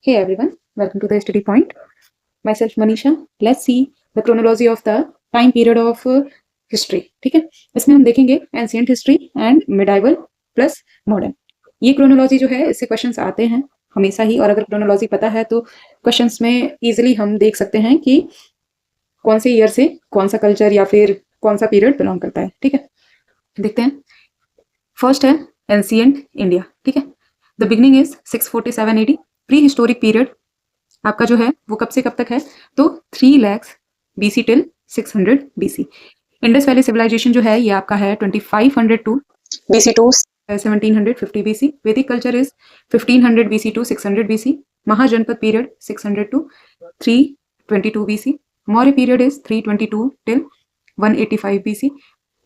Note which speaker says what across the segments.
Speaker 1: Hey everyone, welcome to the study point. Myself Manisha. Let's see the chronology of the time period of history. ठीक है, इसमें हम देखेंगे ancient history and medieval plus modern. ये chronology जो है इससे क्वेश्चंस आते हैं हमेशा ही, और अगर क्रोनोलॉजी पता है तो क्वेश्चंस में इजीली हम देख सकते हैं कि कौन से ईयर से कौन सा कल्चर या फिर कौन सा पीरियड बिलोंग करता है. ठीक है, देखते हैं. फर्स्ट है एंशियंट इंडिया. ठीक है, the beginning is 647 AD. Pre historic period आपका जो है वो कब से कब तक है, तो 3 lakhs BC till 600 BC. Indus valley civilisation जो है ये आपका है 2500 to BC to 1750 BC. Vedic culture is 1500 BC to 600 BC. Mahajanapada period 600 to 322 BC. Maurya period is 322 till 185 BC.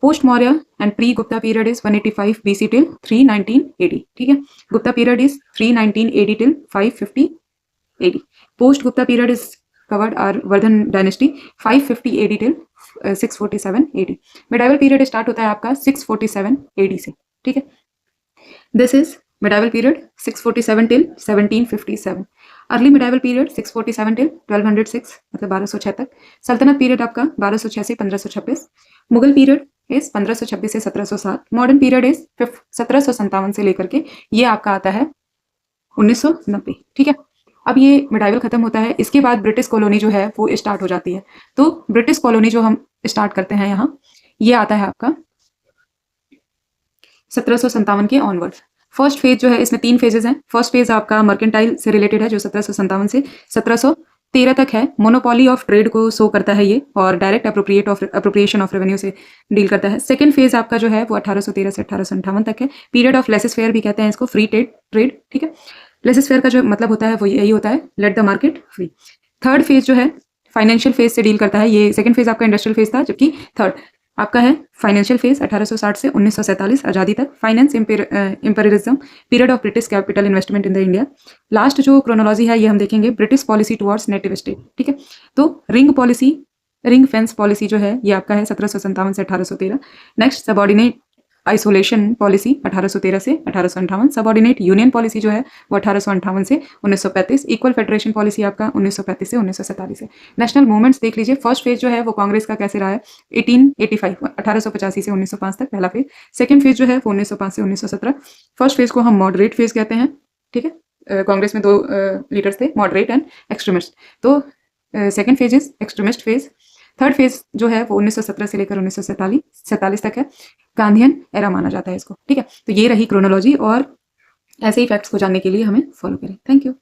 Speaker 1: Post Maurya and pre Gupta period is 185 BC till 319 AD. ठीक है, Gupta period is 319 AD till 550 AD. Post Gupta period is covered our Vardhan dynasty 550 AD till 647 AD. Medieval period start होता है आपका 647 AD से. ठीक है, this is medieval period 647 till 1757. Early medieval period 647 till 1206 मतलब 1206 तक. सल्तनत पीरियड आपका 1206 से 1526. मुगल पीरियड इज 1526 से 1707. मॉडर्न पीरियड इज 1757 से लेकर के ये आपका आता है 1990. ठीक है, अब ये मिडाइवल खत्म होता है, इसके बाद ब्रिटिश कॉलोनी जो है वो स्टार्ट हो जाती है. तो ब्रिटिश कॉलोनी जो हम स्टार्ट करते हैं यहाँ, ये आता है आपका 1757 के ऑनवर्ड. फर्स्ट फेज जो है इसमें 3 फेजेस हैं. फर्स्ट फेज आपका मर्केंटाइल से रिलेटेड है जो 1757 से 1713 तक है. मोनोपोली ऑफ ट्रेड को शो करता है ये, और डायरेक्ट अप्रोप्रिएशन ऑफ रेवेन्यू से डील करता है. सेकंड फेज आपका जो है वो 1813 से 1858 तक है. पीरियड ऑफ लेसेस फेयर भी कहते हैं इसको, फ्री ट्रेड. ठीक है, लेसेस फेयर का जो मतलब होता है वो यही होता है, let the market free. Third phase जो है फाइनेंशियल फेज से डील करता है. ये सेकंड फेज आपका इंडस्ट्रियल फेज था, जबकि थर्ड आपका है फाइनेंशियल फेज 1860 से 1947 आज़ादी तक. Finance imperialism, period of British capital investment in the India. Last जो क्रोनोलॉजी है ये हम देखेंगे British policy towards native state. ठीक है, तो रिंग फेंस पॉलिसी जो है ये आपका है 1757 से 1813. नेक्स्ट सबऑर्डिनेट आइसोलेशन पॉलिसी 1813 से 1858. सबऑर्डिनेट यूनियन पॉलिसी जो है वो 1858 से 1935. इक्वल फेडरेशन पॉलिसी आपका 1935 से 1947 से. नेशनल मूवमेंट्स देख लीजिए. फर्स्ट फेज जो है वो कांग्रेस का कैसे रहा है, 1885 से 1905 तक पहला फेज. सेकंड फेज जो है वो 1905 से 1917. फर्स्ट फेज को हम मॉडरेट फेज कहते हैं. ठीक है, कांग्रेस में 2 लीडर्स थे, मॉडरेट एंड एक्सट्रीमिस्ट. तो second phase is extremist phase. Third phase जो है वो 1917 से लेकर 1947 तक है. गांधीयन एरा माना जाता है इसको. ठीक है, तो ये रही क्रोनोलॉजी, और ऐसे ही फैक्ट्स को जानने के लिए हमें फॉलो करें. Thank you.